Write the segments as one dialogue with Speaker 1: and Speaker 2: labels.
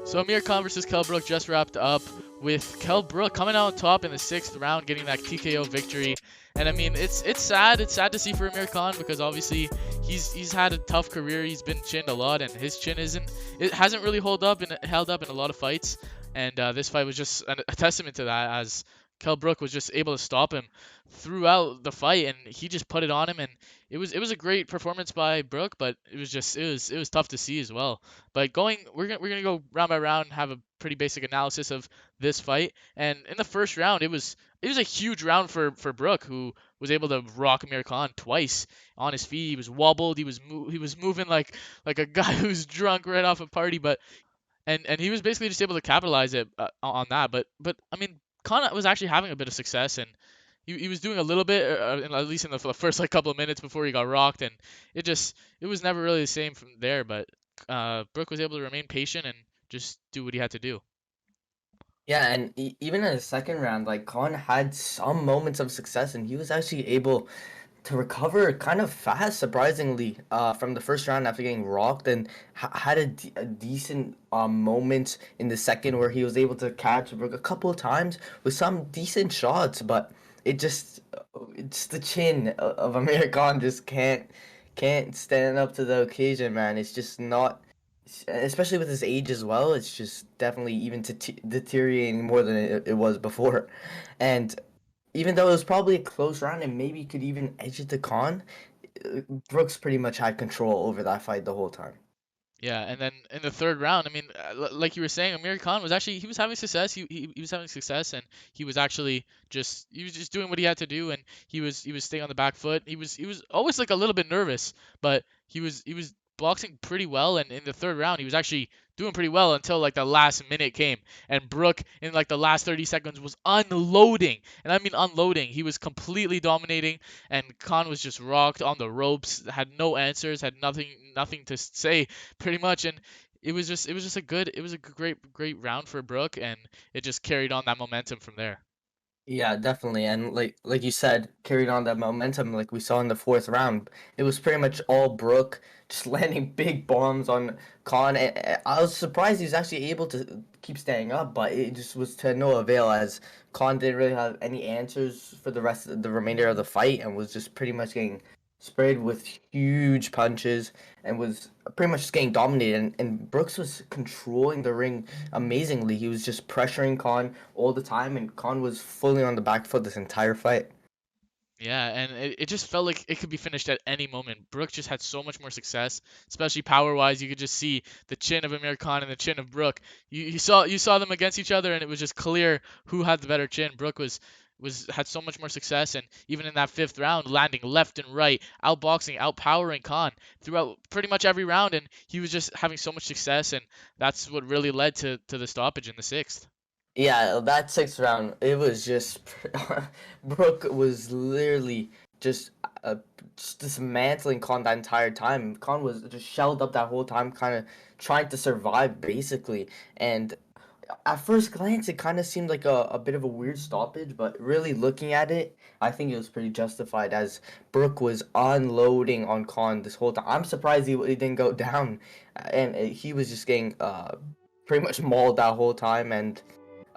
Speaker 1: So Amir Khan versus Kell Brook just wrapped up with Kell Brook coming out on top in the 6th round, getting that TKO victory. And I mean, it's sad. It's sad to see for Amir Khan because obviously he's had a tough career. He's been chinned a lot, and his chin hasn't really held up in a lot of fights. And this fight was just a testament to that, as Kell Brook was just able to stop him throughout the fight, and he just put it on him. And it was a great performance by Brook, but it was tough to see as well. But we're gonna go round by round and have a pretty basic analysis of this fight. And in the first round, it was a huge round for Brook, who was able to rock Amir Khan twice on his feet. He was wobbled. He was moving like a guy who's drunk right off a party. But and he was basically just able to capitalize it on that. But I mean, Khan was actually having a bit of success, and he was doing a little bit, at least in the first like couple of minutes before he got rocked, and it was never really the same from there. But Brook was able to remain patient and just do what he had to do.
Speaker 2: Yeah, and even in the second round, like Khan had some moments of success, and he was actually able to recover kind of fast, surprisingly, from the first round after getting rocked, and had a decent moment in the second where he was able to catch Brook a couple of times with some decent shots, but it just it's the chin of Amir Khan just can't stand up to the occasion, man. It's just not, especially with his age as well. It's just definitely even deteriorating more than it was before, and even though it was probably a close round and maybe could even edge it to Khan, Brooks pretty much had control over that fight the whole time.
Speaker 1: Yeah, and then in the third round, I mean, like you were saying, Amir Khan was actually he was having success. He was having success, and he was just doing what he had to do, and he was staying on the back foot. He was always like a little bit nervous, but he was boxing pretty well. And in the third round, he was actually doing pretty well until like the last minute came, and Brook in like the last 30 seconds was unloading, and I mean unloading. He was completely dominating, and Khan was just rocked on the ropes, had no answers, had nothing to say pretty much. And it was a great round for Brook, and it just carried on that momentum from there.
Speaker 2: Yeah, definitely. And like you said, carried on that momentum like we saw in the fourth round. It was pretty much all Brook just landing big bombs on Khan. I was surprised he was actually able to keep staying up, but it just was to no avail as Khan didn't really have any answers for the rest of the remainder of the fight and was just pretty much getting sprayed with huge punches and was pretty much just getting dominated. And Brooks was controlling the ring amazingly. He was just pressuring Khan all the time, and Khan was fully on the back foot this entire fight.
Speaker 1: Yeah, and it just felt like it could be finished at any moment. Brook just had so much more success, especially power wise. You could just see the chin of Amir Khan and the chin of Brook. You saw them against each other, and it was just clear who had the better chin. Brook was had so much more success, and even in that 5th round, landing left and right, outboxing, outpowering Khan throughout pretty much every round, and he was just having so much success, and that's what really led to the stoppage in the 6th.
Speaker 2: Yeah, that sixth round, it was just Brooke was literally just uh, just dismantling Khan that entire time. Khan was just shelled up that whole time, kind of trying to survive basically. And at first glance, it kind of seemed like a bit of a weird stoppage, but really looking at it, I think it was pretty justified as Brooke was unloading on Khan this whole time. I'm surprised he didn't go down, and he was just getting pretty much mauled that whole time. And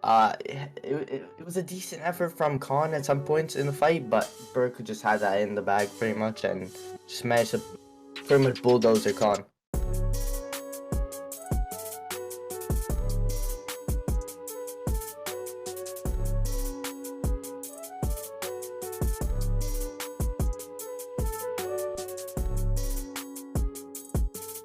Speaker 2: it was a decent effort from Khan at some points in the fight, but Burke just had that in the bag pretty much and just managed to pretty much bulldozer Khan.